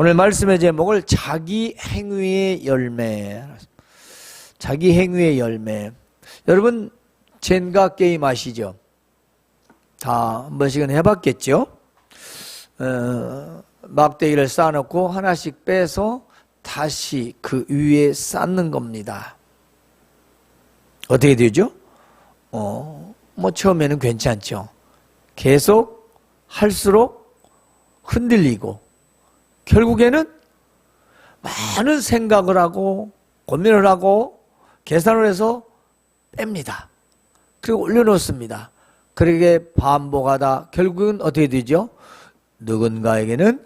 오늘 말씀의 제목을 자기 행위의 열매. 자기 행위의 열매. 여러분 젠가 게임 아시죠? 다 한 번씩은 해봤겠죠? 막대기를 쌓아놓고 하나씩 빼서 다시 그 위에 쌓는 겁니다. 어떻게 되죠? 뭐 처음에는 괜찮죠. 계속 할수록 흔들리고 결국에는 많은 생각을 하고 고민을 하고 계산을 해서 뺍니다. 그리고 올려놓습니다. 그렇게 반복하다 결국은 어떻게 되죠? 누군가에게는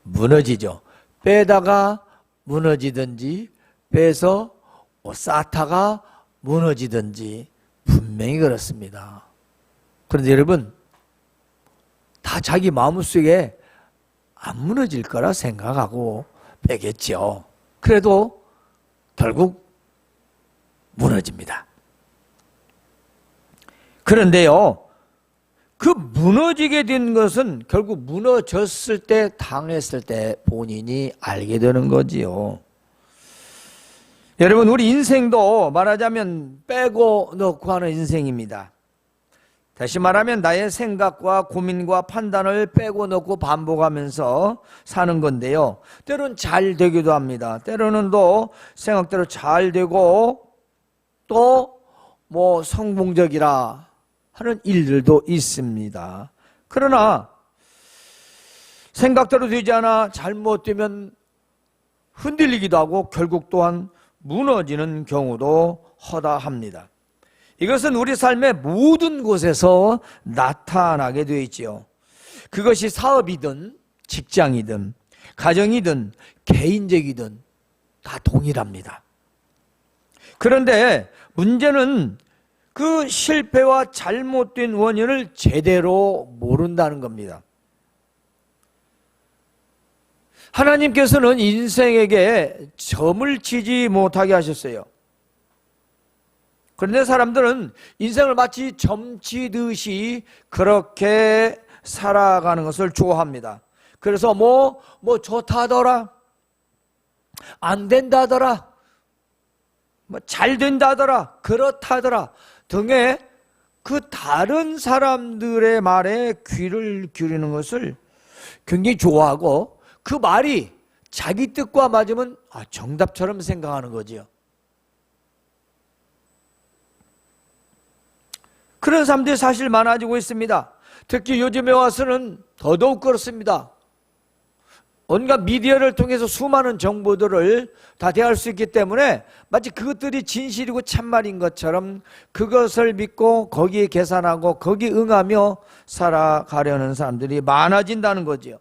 무너지죠. 빼다가 무너지든지 빼서 쌓다가 무너지든지 분명히 그렇습니다. 그런데 여러분 다 자기 마음속에 안 무너질 거라 생각하고 빼겠죠. 그래도 결국 무너집니다. 그런데요, 그 무너지게 된 것은 결국 무너졌을 때, 당했을 때 본인이 알게 되는 거지요. 여러분, 우리 인생도 말하자면 빼고 넣고 하는 인생입니다. 다시 말하면 나의 생각과 고민과 판단을 빼고 넣고 반복하면서 사는 건데요. 때로는 잘 되기도 합니다. 때로는 또 생각대로 잘 되고 또 뭐 성공적이라 하는 일들도 있습니다. 그러나 생각대로 되지 않아 잘못되면 흔들리기도 하고 결국 또한 무너지는 경우도 허다합니다. 이것은 우리 삶의 모든 곳에서 나타나게 되어 있지요. 그것이 사업이든 직장이든 가정이든 개인적이든 다 동일합니다. 그런데 문제는 그 실패와 잘못된 원인을 제대로 모른다는 겁니다. 하나님께서는 인생에게 점을 치지 못하게 하셨어요. 그런데 사람들은 인생을 마치 점치듯이 그렇게 살아가는 것을 좋아합니다. 그래서 뭐 좋다더라, 안 된다더라, 뭐 잘 된다더라, 그렇다더라 등의 그 다른 사람들의 말에 귀를 기울이는 것을 굉장히 좋아하고 그 말이 자기 뜻과 맞으면 정답처럼 생각하는 거지요. 그런 사람들이 사실 많아지고 있습니다. 특히 요즘에 와서는 더더욱 그렇습니다. 온갖 미디어를 통해서 수많은 정보들을 다 대할 수 있기 때문에 마치 그것들이 진실이고 참말인 것처럼 그것을 믿고 거기에 계산하고 거기에 응하며 살아가려는 사람들이 많아진다는 거죠.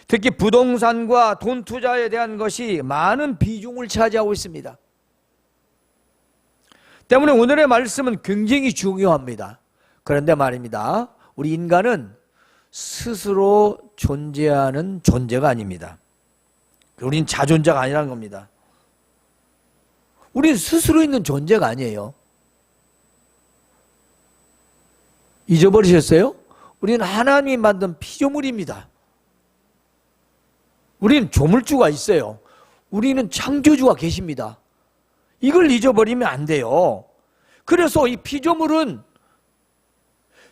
특히 부동산과 돈 투자에 대한 것이 많은 비중을 차지하고 있습니다. 때문에 오늘의 말씀은 굉장히 중요합니다. 그런데 말입니다. 우리 인간은 스스로 존재하는 존재가 아닙니다. 우린 자존자가 아니라는 겁니다. 우린 스스로 있는 존재가 아니에요. 잊어버리셨어요? 우리는 하나님이 만든 피조물입니다. 우리는 조물주가 있어요. 우리는 창조주가 계십니다. 이걸 잊어버리면 안 돼요. 그래서 이 피조물은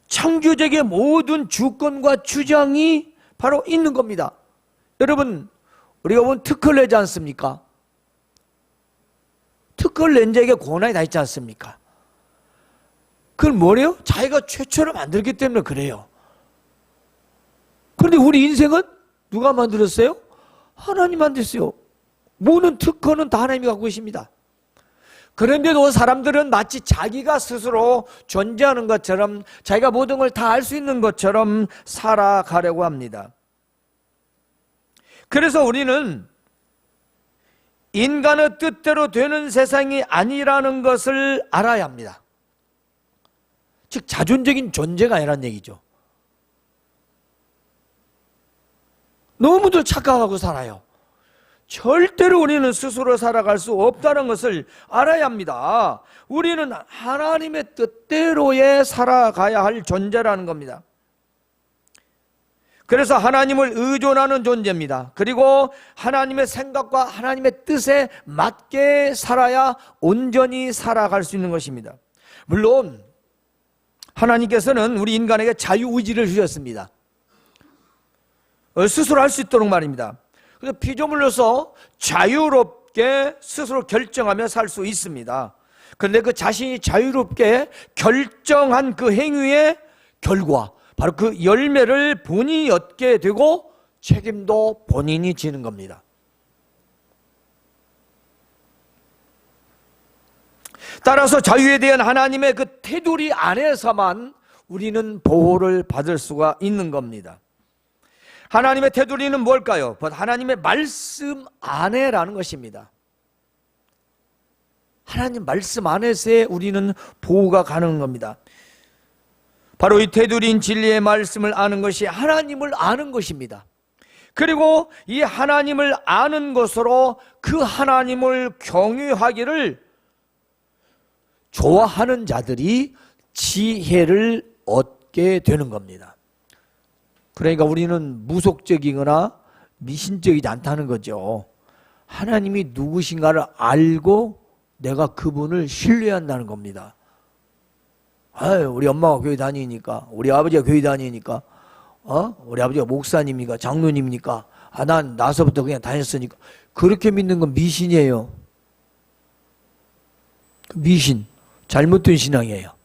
창조적의 모든 주권과 주장이 바로 있는 겁니다. 여러분, 우리가 보면 특허를 내지 않습니까? 특허를 낸 자에게 권한이 다 있지 않습니까? 그건 뭐래요? 자기가 최초로 만들기 때문에 그래요. 그런데 우리 인생은 누가 만들었어요? 하나님 만들었어요. 모든 특허는 다 하나님이 갖고 계십니다. 그런데도 사람들은 마치 자기가 스스로 존재하는 것처럼 자기가 모든 걸 다 알 수 있는 것처럼 살아가려고 합니다. 그래서 우리는 인간의 뜻대로 되는 세상이 아니라는 것을 알아야 합니다. 즉 자존적인 존재가 아니라는 얘기죠. 너무들 착각하고 살아요. 절대로 우리는 스스로 살아갈 수 없다는 것을 알아야 합니다. 우리는 하나님의 뜻대로에 살아가야 할 존재라는 겁니다. 그래서 하나님을 의존하는 존재입니다. 그리고 하나님의 생각과 하나님의 뜻에 맞게 살아야 온전히 살아갈 수 있는 것입니다. 물론 하나님께서는 우리 인간에게 자유의지를 주셨습니다. 스스로 할 수 있도록 말입니다. 그래서 피조물로서 자유롭게 스스로 결정하며 살 수 있습니다. 그런데 그 자신이 자유롭게 결정한 그 행위의 결과, 바로 그 열매를 본인이 얻게 되고 책임도 본인이 지는 겁니다. 따라서 자유에 대한 하나님의 그 테두리 안에서만 우리는 보호를 받을 수가 있는 겁니다. 하나님의 테두리는 뭘까요? 하나님의 말씀 안에라는 것입니다. 하나님 말씀 안에서의 우리는 보호가 가능한 겁니다. 바로 이 테두리인 진리의 말씀을 아는 것이 하나님을 아는 것입니다. 그리고 이 하나님을 아는 것으로 그 하나님을 경외하기를 좋아하는 자들이 지혜를 얻게 되는 겁니다. 그러니까 우리는 무속적이거나 미신적이지 않다는 거죠. 하나님이 누구신가를 알고 내가 그분을 신뢰한다는 겁니다. 아유, 우리 엄마가 교회 다니니까, 우리 아버지가 교회 다니니까, 우리 아버지가 목사님이니까, 장로님이니까, 난 나서부터 그냥 다녔으니까. 그렇게 믿는 건 미신이에요. 미신, 잘못된 신앙이에요.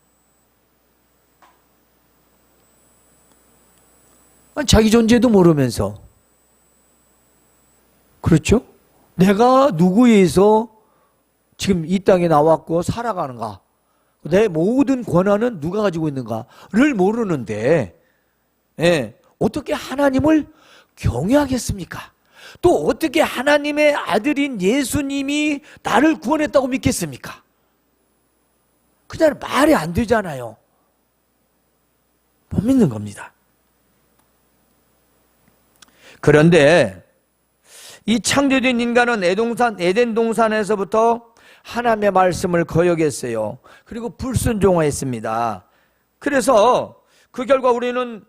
자기 존재도 모르면서, 그렇죠? 내가 누구에 의해서 지금 이 땅에 나왔고 살아가는가? 내 모든 권한은 누가 가지고 있는가를 모르는데, 어떻게 하나님을 경외하겠습니까? 또 어떻게 하나님의 아들인 예수님이 나를 구원했다고 믿겠습니까? 그냥 말이 안 되잖아요. 못 믿는 겁니다. 그런데 이 창조된 인간은 에덴 동산에서부터 하나님의 말씀을 거역했어요. 그리고 불순종했습니다. 그래서 그 결과 우리는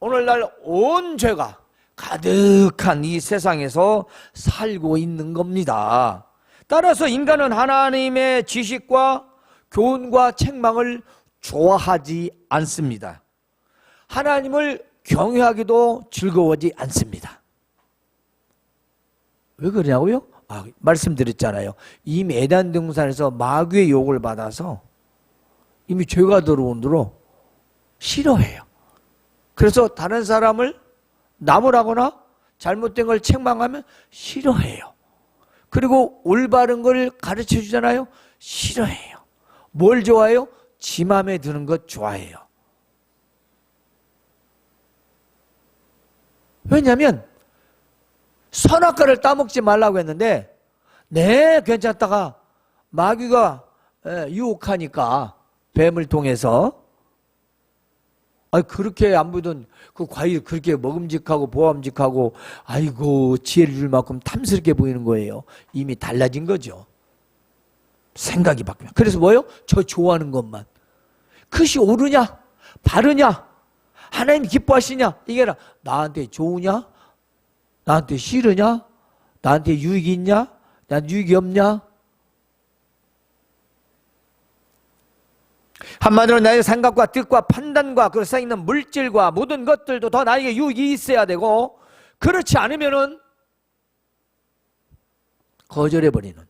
오늘날 온 죄가 가득한 이 세상에서 살고 있는 겁니다. 따라서 인간은 하나님의 지식과 교훈과 책망을 좋아하지 않습니다. 하나님을 경외하기도 즐거워하지 않습니다. 왜 그러냐고요? 말씀드렸잖아요. 이미 에덴 동산에서 마귀의 욕을 받아서 이미 죄가 들어온 대로 싫어해요. 그래서 다른 사람을 나무라거나 잘못된 걸 책망하면 싫어해요. 그리고 올바른 걸 가르쳐 주잖아요. 싫어해요. 뭘 좋아해요? 지 맘에 드는 것 좋아해요. 왜냐하면 선악과를 따먹지 말라고 했는데 네 괜찮다가 마귀가 유혹하니까 뱀을 통해서 그렇게 안 보던 그 과일 그렇게 먹음직하고 보암직하고 아이고 지혜를 줄 만큼 탐스럽게 보이는 거예요. 이미 달라진 거죠. 생각이 바뀌면. 그래서 뭐예요? 저 좋아하는 것만. 그것이 옳으냐? 바르냐? 하나님 기뻐하시냐? 이게 나한테 좋으냐? 나한테 싫으냐? 나한테 유익이 있냐? 난 유익이 없냐? 한마디로 나의 생각과 뜻과 판단과 그 세상에 있는 물질과 모든 것들도 더 나에게 유익이 있어야 되고, 그렇지 않으면은 거절해버리는,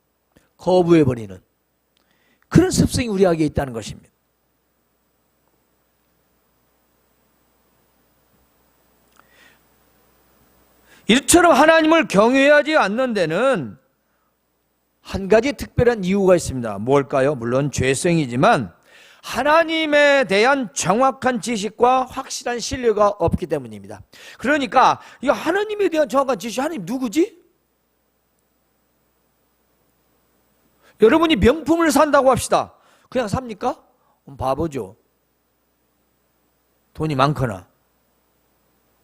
거부해버리는 그런 습성이 우리에게 있다는 것입니다. 이처럼 하나님을 경외하지 않는 데는 한 가지 특별한 이유가 있습니다. 뭘까요? 물론 죄성이지만 하나님에 대한 정확한 지식과 확실한 신뢰가 없기 때문입니다. 그러니까 이 하나님에 대한 정확한 지식, 하나님 누구지? 여러분이 명품을 산다고 합시다. 그냥 삽니까? 바보죠. 돈이 많거나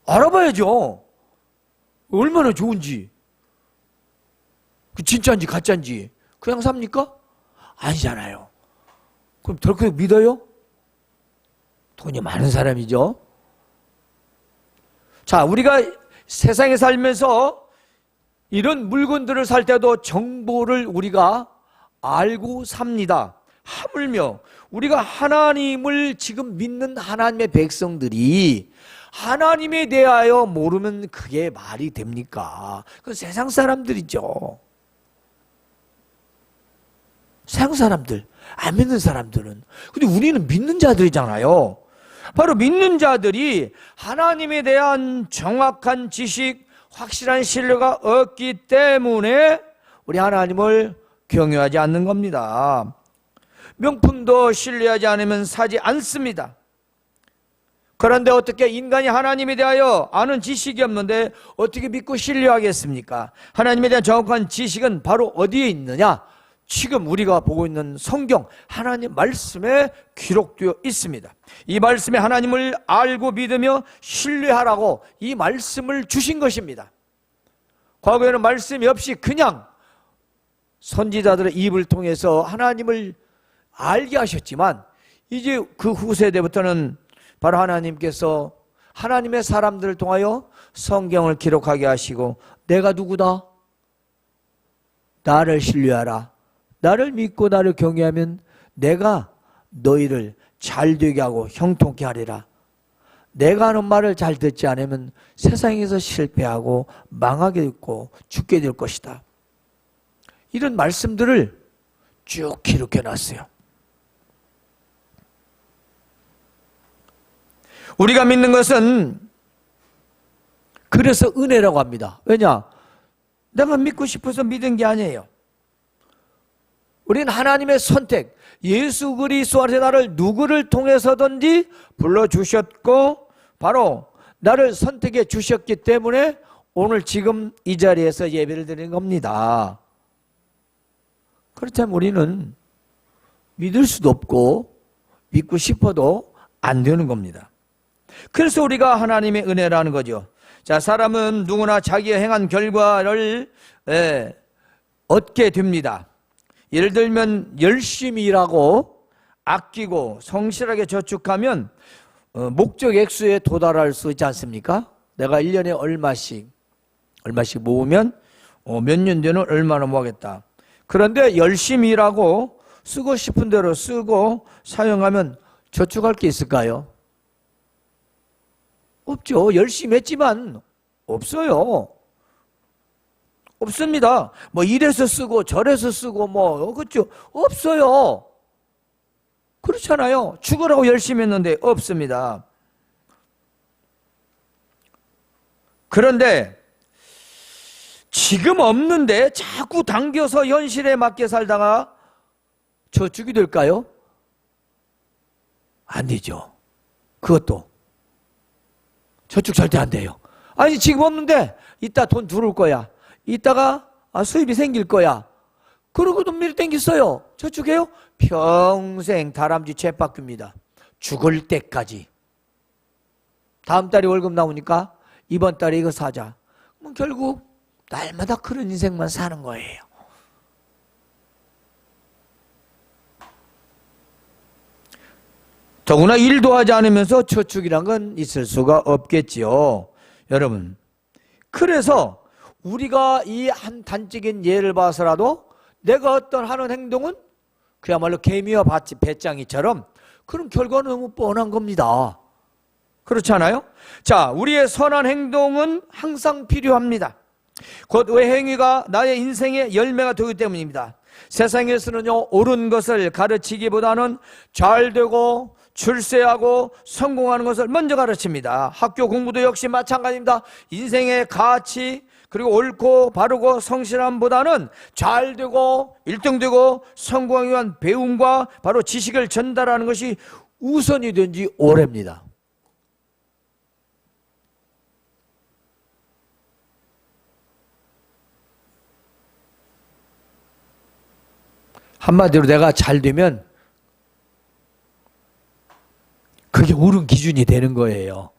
알아봐야죠. 얼마나 좋은지, 그 진짜인지 가짜인지. 그냥 삽니까? 아니잖아요. 그럼 덜컥 믿어요? 돈이 많은 사람이죠. 자, 우리가 세상에 살면서 이런 물건들을 살 때도 정보를 우리가 알고 삽니다. 하물며 우리가 하나님을 지금 믿는 하나님의 백성들이 하나님에 대하여 모르면 그게 말이 됩니까? 그건 세상 사람들이죠. 세상 사람들, 안 믿는 사람들은. 근데 우리는 믿는 자들이잖아요. 바로 믿는 자들이 하나님에 대한 정확한 지식, 확실한 신뢰가 없기 때문에 우리 하나님을 경외하지 않는 겁니다. 명품도 신뢰하지 않으면 사지 않습니다. 그런데 어떻게 인간이 하나님에 대하여 아는 지식이 없는데 어떻게 믿고 신뢰하겠습니까? 하나님에 대한 정확한 지식은 바로 어디에 있느냐? 지금 우리가 보고 있는 성경, 하나님 말씀에 기록되어 있습니다. 이 말씀에 하나님을 알고 믿으며 신뢰하라고 이 말씀을 주신 것입니다. 과거에는 말씀이 없이 그냥 선지자들의 입을 통해서 하나님을 알게 하셨지만 이제 그 후세대부터는 바로 하나님께서 하나님의 사람들을 통하여 성경을 기록하게 하시고 내가 누구다? 나를 신뢰하라. 나를 믿고 나를 경외하면 내가 너희를 잘되게 하고 형통케 하리라. 내가 하는 말을 잘 듣지 않으면 세상에서 실패하고 망하게 되고 죽게 될 것이다. 이런 말씀들을 쭉 기록해 놨어요. 우리가 믿는 것은 그래서 은혜라고 합니다. 왜냐? 내가 믿고 싶어서 믿은 게 아니에요. 우리는 하나님의 선택, 예수 그리스도 안에서 나를 누구를 통해서든지 불러주셨고 바로 나를 선택해 주셨기 때문에 오늘 지금 이 자리에서 예배를 드리는 겁니다. 그렇다면 우리는 믿을 수도 없고 믿고 싶어도 안 되는 겁니다. 그래서 우리가 하나님의 은혜라는 거죠. 자, 사람은 누구나 자기의 행한 결과를 얻게 됩니다. 예를 들면 열심히 일하고 아끼고 성실하게 저축하면 목적 액수에 도달할 수 있지 않습니까? 내가 1년에 얼마씩 모으면 몇 년 뒤에는 얼마나 모으겠다. 그런데 열심히 일하고 쓰고 싶은 대로 쓰고 사용하면 저축할 게 있을까요? 없죠. 열심히 했지만 없어요. 없습니다. 뭐 이래서 쓰고 저래서 쓰고 그렇죠. 없어요. 그렇잖아요. 죽으라고 열심히 했는데 없습니다. 그런데 지금 없는데 자꾸 당겨서 현실에 맞게 살다가 저축이 될까요? 안 되죠. 그것도 저축 절대 안 돼요. 아니 지금 없는데 이따 돈 들어올 거야. 이따가 수입이 생길 거야. 그러고 돈 미리 땡겼어요. 저축해요? 평생 다람쥐 쳇바퀴입니다. 죽을 때까지. 다음 달에 월급 나오니까 이번 달에 이거 사자. 그럼 결국 날마다 그런 인생만 사는 거예요. 더구나 일도 하지 않으면서 저축이란 건 있을 수가 없겠지요. 여러분, 그래서 우리가 이 한 단적인 예를 봐서라도 내가 어떤 하는 행동은 그야말로 개미와 배짱이처럼 그런 결과는 너무 뻔한 겁니다. 그렇지 않아요? 자, 우리의 선한 행동은 항상 필요합니다. 곧 외행위가 나의 인생의 열매가 되기 때문입니다. 세상에서는요, 옳은 것을 가르치기보다는 잘되고 출세하고 성공하는 것을 먼저 가르칩니다. 학교 공부도 역시 마찬가지입니다. 인생의 가치 그리고 옳고 바르고 성실함보다는 잘되고 1등되고 성공하기 위한 배움과 바로 지식을 전달하는 것이 우선이 된 지 오래입니다. 한마디로 내가 잘 되면 그게 옳은 기준이 되는 거예요.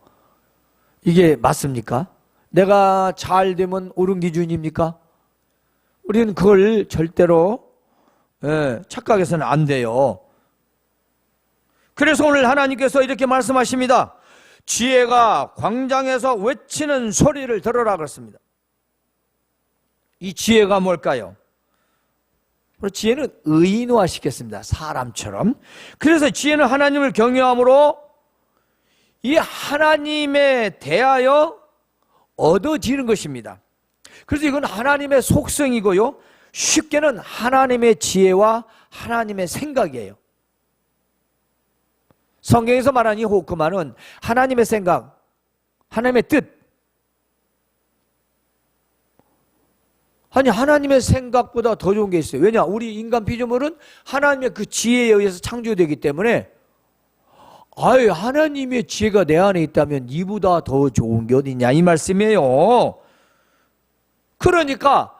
이게 맞습니까? 내가 잘 되면 옳은 기준입니까? 우리는 그걸 절대로 착각해서는 안 돼요. 그래서 오늘 하나님께서 이렇게 말씀하십니다. 지혜가 광장에서 외치는 소리를 들어라 그랬습니다. 이 지혜가 뭘까요? 지혜는 의인화 시켰습니다. 사람처럼. 그래서 지혜는 하나님을 경외함으로 이 하나님에 대하여 얻어지는 것입니다. 그래서 이건 하나님의 속성이고요, 쉽게는 하나님의 지혜와 하나님의 생각이에요. 성경에서 말하는 이 호크마는 하나님의 생각, 하나님의 뜻. 아니, 하나님의 생각보다 더 좋은 게 있어요. 왜냐? 우리 인간 피조물은 하나님의 그 지혜에 의해서 창조되기 때문에, 아유, 하나님의 지혜가 내 안에 있다면 이보다 더 좋은 게 어딨냐, 이 말씀이에요. 그러니까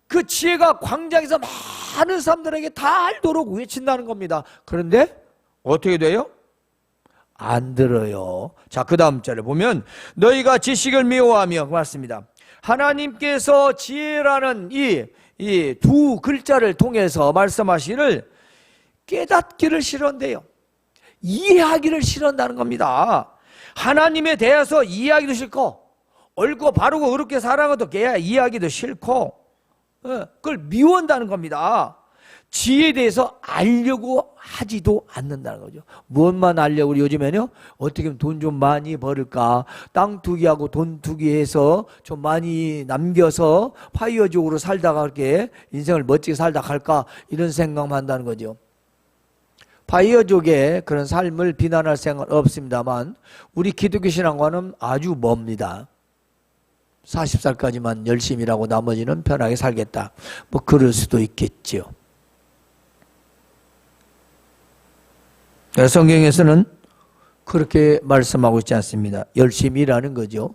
그 지혜가 광장에서 많은 사람들에게 다 알도록 외친다는 겁니다. 그런데 어떻게 돼요? 안 들어요. 자, 그 다음 절에 보면 너희가 지식을 미워하며, 맞습니다. 하나님께서 지혜라는 이 두 글자를 통해서 말씀하시기를 깨닫기를 싫어한대요. 이해하기를 싫어한다는 겁니다. 하나님에 대해서 이해하기도 싫고, 옳고 바르고 의롭게 살아가는 것도 이해하기도 싫고, 그걸 미워한다는 겁니다. 지혜에 대해서 알려고 하지도 않는다는 거죠. 무엇만 알려고, 우리 요즘에는요, 어떻게 하면 돈 좀 많이 벌을까, 땅 투기하고 돈 투기해서 좀 많이 남겨서 파이어족으로 살다가 그렇게 인생을 멋지게 살다 갈까, 이런 생각만 한다는 거죠. 파이어족의 그런 삶을 비난할 생각은 없습니다만, 우리 기독교 신앙과는 아주 멉니다. 40살까지만 열심히 일하고 나머지는 편하게 살겠다, 뭐 그럴 수도 있겠죠. 성경에서는 그렇게 말씀하고 있지 않습니다. 열심히 일하는 거죠.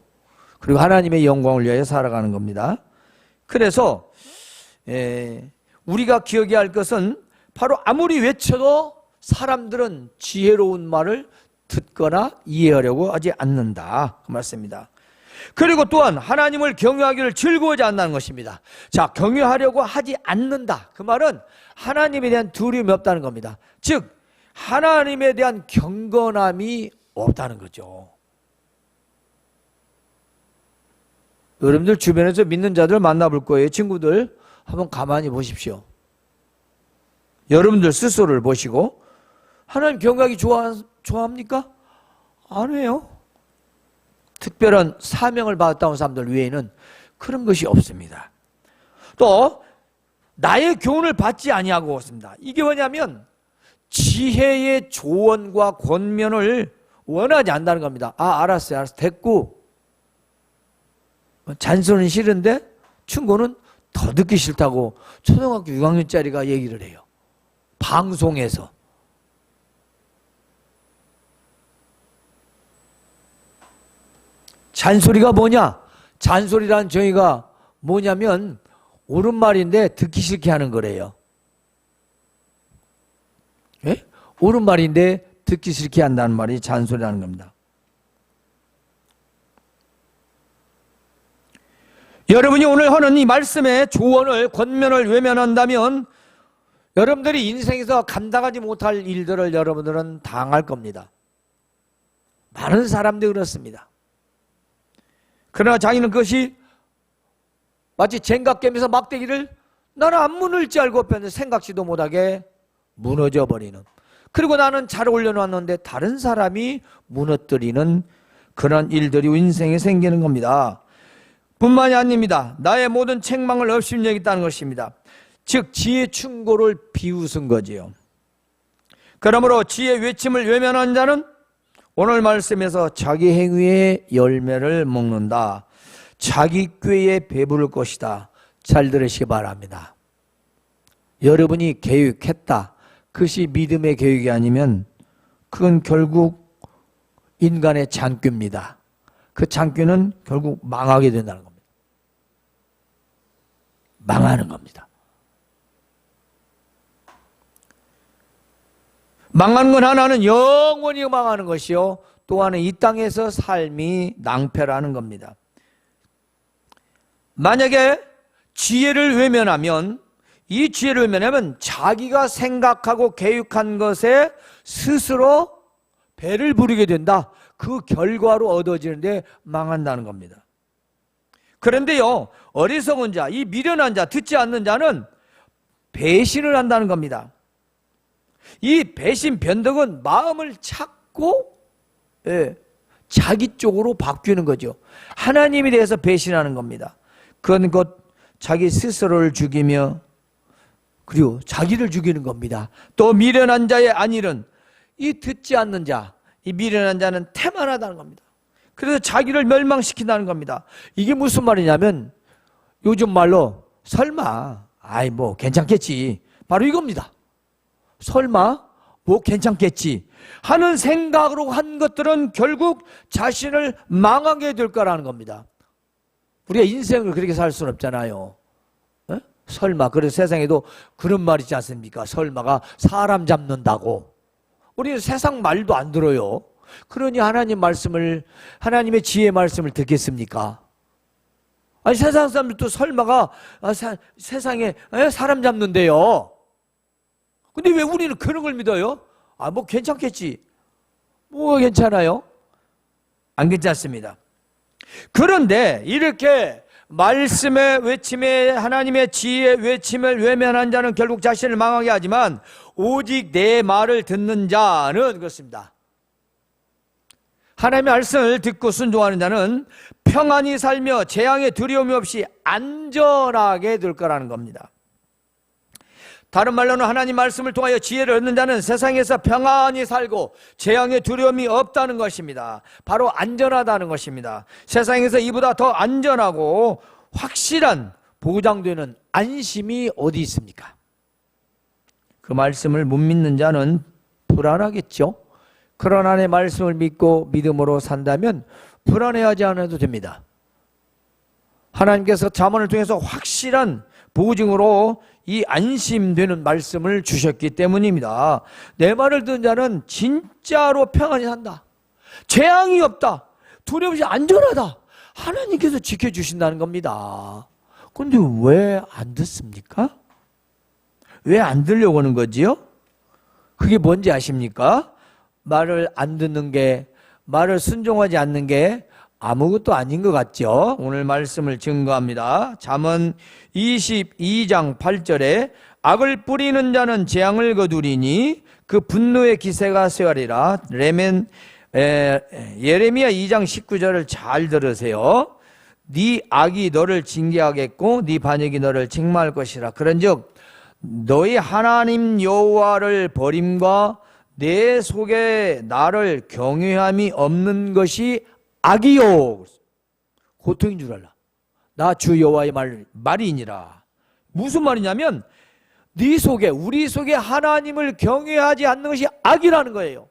그리고 하나님의 영광을 위하여 살아가는 겁니다. 그래서 우리가 기억해야 할 것은 바로 아무리 외쳐도 사람들은 지혜로운 말을 듣거나 이해하려고 하지 않는다, 그 말씀입니다. 그리고 또한 하나님을 경외하기를 즐거워하지 않는다는 것입니다. 자, 경외하려고 하지 않는다, 그 말은 하나님에 대한 두려움이 없다는 겁니다. 즉 하나님에 대한 경건함이 없다는 거죠. 여러분들 주변에서 믿는 자들 만나볼 거예요. 친구들 한번 가만히 보십시오. 여러분들 스스로를 보시고, 하나님 경외하기 좋아합니까? 안 해요. 특별한 사명을 받았다는 사람들 외에는 그런 것이 없습니다. 또 나의 교훈을 받지 아니하고 있습니다. 이게 뭐냐면 지혜의 조언과 권면을 원하지 않는다는 겁니다. 아, 알았어요, 됐고. 잔소리는 싫은데 친구는 더 듣기 싫다고 초등학교 6학년짜리가 얘기를 해요. 방송에서. 잔소리가 뭐냐? 잔소리란 정의가 뭐냐면 옳은 말인데 듣기 싫게 하는 거래요. 예? 옳은 말인데 듣기 싫게 한다는 말이 잔소리라는 겁니다. 여러분이 오늘 하는 이 말씀의 조언을, 권면을 외면한다면 여러분들이 인생에서 감당하지 못할 일들을 여러분들은 당할 겁니다. 많은 사람들이 그렇습니다. 그러나 자기는 그것이 마치 젠가게임에서 막대기를 나는 안 무너질 알고 뺐는데 생각지도 못하게 무너져 버리는, 그리고 나는 잘 올려놨는데 다른 사람이 무너뜨리는 그런 일들이 인생에 생기는 겁니다. 뿐만이 아닙니다. 나의 모든 책망을 없이 여기다는 것입니다. 즉 지혜 충고를 비웃은 거지요. 그러므로 지혜 외침을 외면한 자는 오늘 말씀에서 자기 행위의 열매를 먹는다. 자기 꾀에 배부를 것이다. 잘 들으시기 바랍니다. 여러분이 계획했다, 그것이 믿음의 계획이 아니면 그건 결국 인간의 장꾀입니다. 그 장꾀는 결국 망하게 된다는 겁니다. 망하는 겁니다. 망하는 건 하나는 영원히 망하는 것이요, 또 하나는 이 땅에서 삶이 낭패라는 겁니다. 만약에 지혜를 외면하면, 이 지혜를 외면하면 자기가 생각하고 계획한 것에 스스로 배를 부리게 된다. 그 결과로 얻어지는데 망한다는 겁니다. 그런데요, 어리석은 자, 이 미련한 자, 듣지 않는 자는 배신을 한다는 겁니다. 이 배신 변덕은 마음을 찾고 자기 쪽으로 바뀌는 거죠. 하나님에 대해서 배신하는 겁니다. 그건 곧 자기 스스로를 죽이며 그리고 자기를 죽이는 겁니다. 또 미련한 자의 안일은 이 듣지 않는 자, 이 미련한 자는 태만하다는 겁니다. 그래서 자기를 멸망시킨다는 겁니다. 이게 무슨 말이냐면 요즘 말로 설마 아이 뭐 괜찮겠지, 바로 이겁니다. 설마 뭐 괜찮겠지 하는 생각으로 한 것들은 결국 자신을 망하게 될 거라는 겁니다. 우리가 인생을 그렇게 살 수는 없잖아요. 에? 설마. 그래서 세상에도 그런 말 있지 않습니까? 설마가 사람 잡는다고. 우리는 세상 말도 안 들어요. 그러니 하나님 말씀을, 하나님의 지혜 말씀을 듣겠습니까? 아니 세상 사람들도 설마가 세상에 사람 잡는데요. 근데 왜 우리는 그런 걸 믿어요? 아, 뭐 괜찮겠지. 뭐가 괜찮아요? 안 괜찮습니다. 그런데 이렇게 말씀의 외침에 하나님의 지혜의 외침을 외면한 자는 결국 자신을 망하게 하지만 오직 내 말을 듣는 자는 그렇습니다. 하나님의 말씀을 듣고 순종하는 자는 평안히 살며 재앙의 두려움이 없이 안전하게 될 거라는 겁니다. 다른 말로는 하나님 말씀을 통하여 지혜를 얻는 자는 세상에서 평안히 살고 재앙의 두려움이 없다는 것입니다. 바로 안전하다는 것입니다. 세상에서 이보다 더 안전하고 확실한 보장되는 안심이 어디 있습니까? 그 말씀을 못 믿는 자는 불안하겠죠. 그러나 내 말씀을 믿고 믿음으로 산다면 불안해하지 않아도 됩니다. 하나님께서 잠언을 통해서 확실한 보증으로 이 안심되는 말씀을 주셨기 때문입니다. 내 말을 듣는 자는 진짜로 평안히 산다. 재앙이 없다. 두려움 없이 안전하다. 하나님께서 지켜주신다는 겁니다. 그런데 왜 안 듣습니까? 왜 안 들려고 하는 거지요? 그게 뭔지 아십니까? 말을 안 듣는 게, 말을 순종하지 않는 게 아무것도 아닌 것 같죠? 오늘 말씀을 증거합니다. 잠언 22장 8절에 악을 뿌리는 자는 재앙을 거두리니 그 분노의 기세가 쇠하리라. 예레미야 2장 19절을 잘 들으세요. 네 악이 너를 징계하겠고 네 반역이 너를 책망할 것이라. 그런즉 너희 하나님 여호와를 버림과 내 속에 나를 경외함이 없는 것이 악이요 고통인 줄 알라. 나 주 여호와의 말이니라. 무슨 말이냐면 네 속에, 우리 속에 하나님을 경외하지 않는 것이 악이라는 거예요.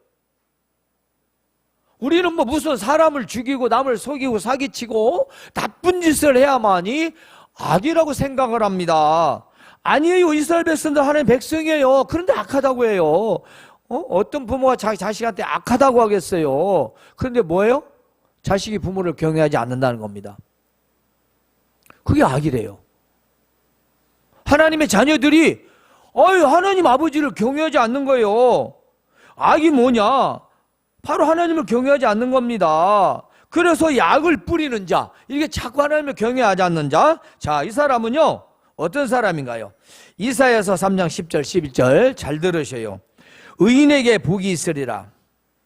우리는 뭐 무슨 사람을 죽이고 남을 속이고 사기치고 나쁜 짓을 해야만이 악이라고 생각을 합니다. 아니에요. 이스라엘 백성들 하나님 백성이에요. 그런데 악하다고 해요. 어떤 부모가 자기 자식한테 악하다고 하겠어요. 그런데 뭐예요? 자식이 부모를 경외하지 않는다는 겁니다. 그게 악이래요. 하나님의 자녀들이 하나님 아버지를 경외하지 않는 거예요. 악이 뭐냐? 바로 하나님을 경외하지 않는 겁니다. 그래서 약을 뿌리는 자, 이게 자꾸 하나님을 경외하지 않는 자, 자, 이 사람은요 어떤 사람인가요? 이사야서 3장 10절 11절 잘 들으셔요. 의인에게 복이 있으리라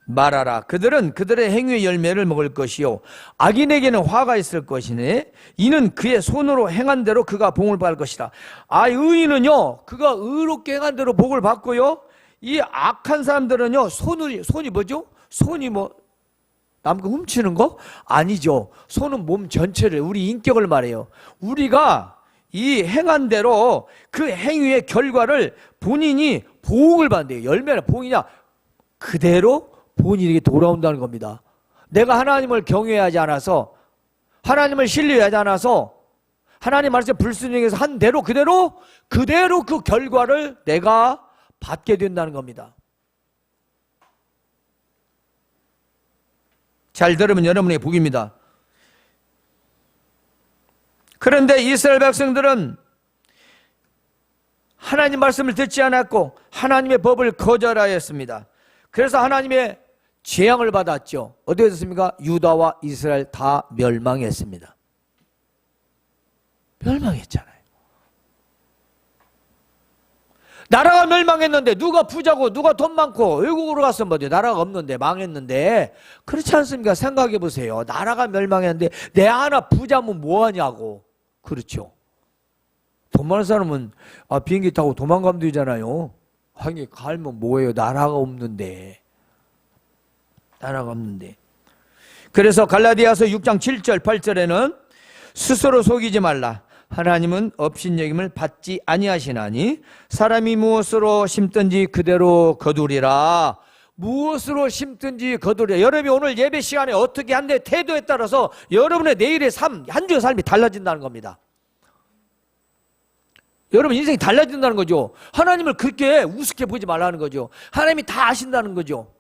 말하라. 그들은 그들의 행위의 열매를 먹을 것이요 악인에게는 화가 있을 것이네. 이는 그의 손으로 행한 대로 그가 복을 받을 것이라. 의인은요 그가 의롭게 행한 대로 복을 받고요, 이 악한 사람들은요 손이 뭐죠? 손이 뭐 남 거 훔치는 거? 아니죠. 손은 몸 전체를, 우리 인격을 말해요. 우리가 이 행한 대로 그 행위의 결과를 본인이 복을 받는대요. 열매는 복이냐? 그대로 본인에게 돌아온다는 겁니다. 내가 하나님을 경외하지 않아서, 하나님을 신뢰하지 않아서, 하나님 말씀 불순종해서 한 대로 그대로 그 결과를 내가 받게 된다는 겁니다. 잘 들으면 여러분의 복입니다. 그런데 이스라엘 백성들은 하나님 말씀을 듣지 않았고 하나님의 법을 거절하였습니다. 그래서 하나님의 재앙을 받았죠. 어떻게 됐습니까? 유다와 이스라엘 다 멸망했습니다. 멸망했잖아요. 나라가 멸망했는데 누가 부자고 누가 돈 많고 외국으로 갔으면 뭐지? 나라가 없는데 망했는데 그렇지 않습니까? 생각해 보세요. 나라가 멸망했는데 내 하나 부자면 뭐하냐고. 그렇죠. 돈 많은 사람은 비행기 타고 도망가면 되잖아요. 하긴 갈면 뭐예요? 나라가 없는데. 나라가 없는데. 그래서 갈라디아서 6장 7절 8절에는 스스로 속이지 말라. 하나님은 업신여김을 받지 아니하시나니 사람이 무엇으로 심든지 그대로 거두리라. 무엇으로 심든지 거두리라. 여러분이 오늘 예배 시간에 어떻게 한데 태도에 따라서 여러분의 내일의 삶, 한 주의 삶이 달라진다는 겁니다. 여러분 인생이 달라진다는 거죠. 하나님을 그렇게 우습게 보지 말라는 거죠. 하나님이 다 아신다는 거죠.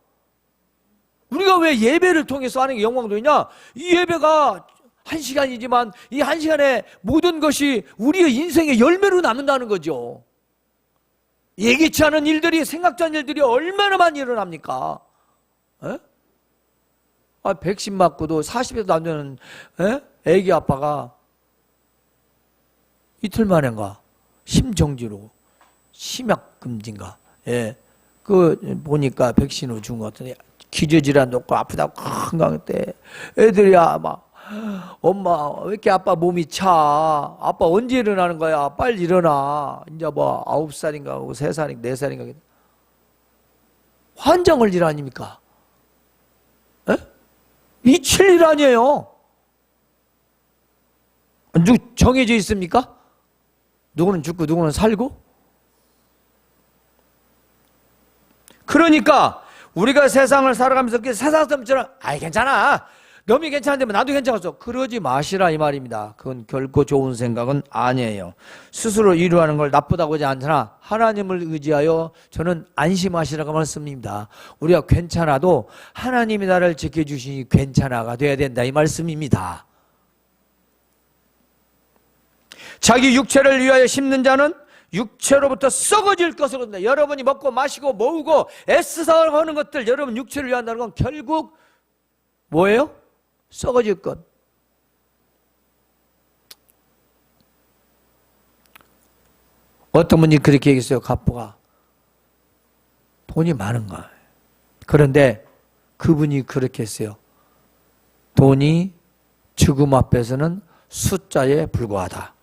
우리가 왜 예배를 통해서 하는 게 영광도냐? 이 예배가 1시간이지만 이 1시간에 모든 것이 우리의 인생의 열매로 남는다는 거죠. 예기치 않은 일들이, 생각지 않은 일들이 얼마나 많이 일어납니까? 백신 맞고도 40에도 안 되는 애기 아빠가 이틀 만인가 심정지로 심약금진가 보니까 백신을 준 것 같은데 기저질환도 없고 아프다고 건강했대. 애들이 막 엄마 왜 이렇게 아빠 몸이 차? 아빠 언제 일어나는 거야? 빨리 일어나. 이제 뭐 9살인가 3살인가 4살인가 환장을 일 아닙니까? 미칠 일 아니에요. 정해져 있습니까? 누구는 죽고 누구는 살고? 그러니까 우리가 세상을 살아가면서 세상 사람처럼 괜찮아. 너무 괜찮은데 나도 괜찮았어. 그러지 마시라 이 말입니다. 그건 결코 좋은 생각은 아니에요. 스스로 이루하는 걸 나쁘다고 하지 않잖아. 하나님을 의지하여 저는 안심하시라고 말씀입니다. 우리가 괜찮아도 하나님이 나를 지켜주시니 괜찮아가 돼야 된다 이 말씀입니다. 자기 육체를 위하여 심는 자는 육체로부터 썩어질 것으로 된다. 여러분이 먹고 마시고 모으고 애써서 하는 것들 여러분 육체를 위한다는 건 결국 뭐예요? 썩어질 것. 어떤 분이 그렇게 얘기했어요. 갑부가 돈이 많은 거예요. 그런데 그분이 그렇게 했어요. 돈이 죽음 앞에서는 숫자에 불과하다.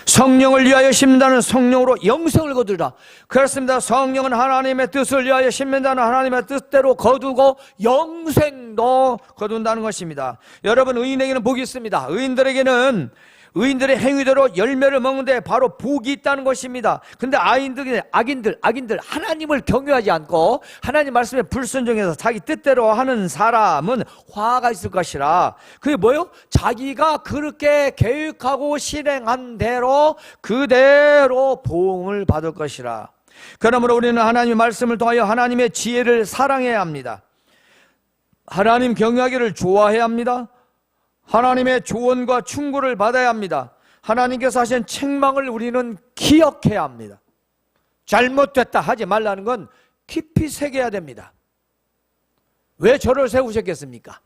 성령을 위하여 심는다는 성령으로 영생을 거두리라. 그렇습니다. 성령은 하나님의 뜻을 위하여 심는다는 하나님의 뜻대로 거두고 영생도 거둔다는 것입니다. 여러분 의인에게는 복이 있습니다. 의인들의 행위대로 열매를 먹는데 바로 복이 있다는 것입니다. 근데 악인들 하나님을 경외하지 않고 하나님 말씀에 불순종해서 자기 뜻대로 하는 사람은 화가 있을 것이라. 그게 뭐예요? 자기가 그렇게 계획하고 실행한 대로 그대로 보응을 받을 것이라. 그러므로 우리는 하나님의 말씀을 통하여 하나님의 지혜를 사랑해야 합니다. 하나님 경외하기를 좋아해야 합니다. 하나님의 조언과 충고를 받아야 합니다. 하나님께서 하신 책망을 우리는 기억해야 합니다. 잘못됐다 하지 말라는 건 깊이 새겨야 됩니다. 왜 저를 세우셨겠습니까?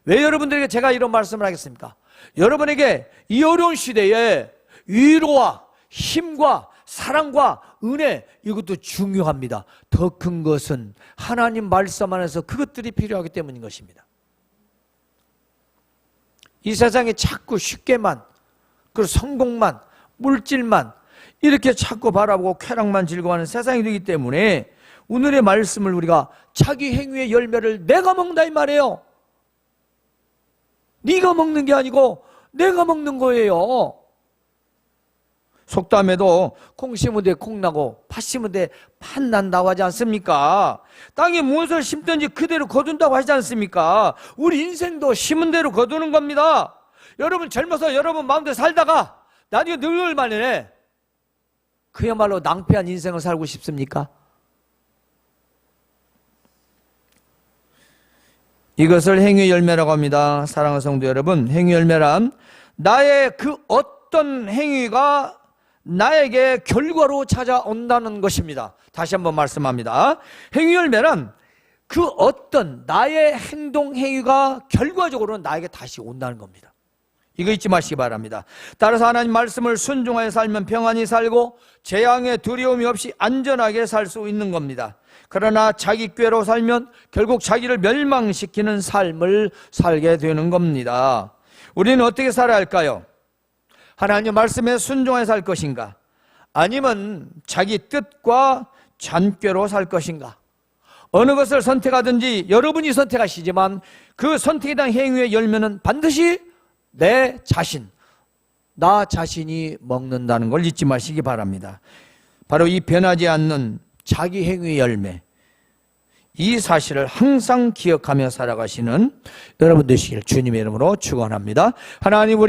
왜 여러분들에게 제가 이런 말씀을 하겠습니까? 여러분에게 이 어려운 시대에 위로와 힘과 사랑과 은혜 이것도 중요합니다. 더 큰 것은 하나님 말씀 안에서 그것들이 필요하기 때문인 것입니다. 이 세상에 자꾸 쉽게만, 그리고 성공만, 물질만 이렇게 자꾸 바라보고 쾌락만 즐거워하는 세상이 되기 때문에 오늘의 말씀을 우리가 자기 행위의 열매를 내가 먹는다 이 말이에요. 네가 먹는 게 아니고 내가 먹는 거예요. 속담에도 콩 심은 데 콩 나고 팥 심은 데 팥 난다고 하지 않습니까? 땅에 무엇을 심든지 그대로 거둔다고 하지 않습니까? 우리 인생도 심은 대로 거두는 겁니다. 여러분 젊어서 여러분 마음대로 살다가 나중에 늙을 만에 그야말로 낭패한 인생을 살고 싶습니까? 이것을 행위 열매라고 합니다. 사랑하는 성도 여러분, 행위 열매란 나의 그 어떤 행위가 나에게 결과로 찾아온다는 것입니다. 다시 한번 말씀합니다. 행위 열매는 그 어떤 나의 행동 행위가 결과적으로 나에게 다시 온다는 겁니다. 이거 잊지 마시기 바랍니다. 따라서 하나님 말씀을 순종하여 살면 평안히 살고 재앙에 두려움이 없이 안전하게 살 수 있는 겁니다. 그러나 자기 꾀로 살면 결국 자기를 멸망시키는 삶을 살게 되는 겁니다. 우리는 어떻게 살아야 할까요? 하나님 말씀에 순종하여 살 것인가? 아니면 자기 뜻과 잔꾀로 살 것인가? 어느 것을 선택하든지 여러분이 선택하시지만 그 선택에 대한 행위의 열매는 반드시 내 자신, 나 자신이 먹는다는 걸 잊지 마시기 바랍니다. 바로 이 변하지 않는 자기 행위의 열매, 이 사실을 항상 기억하며 살아가시는 여러분 되시길 주님의 이름으로 축원합니다. 하나님, 우리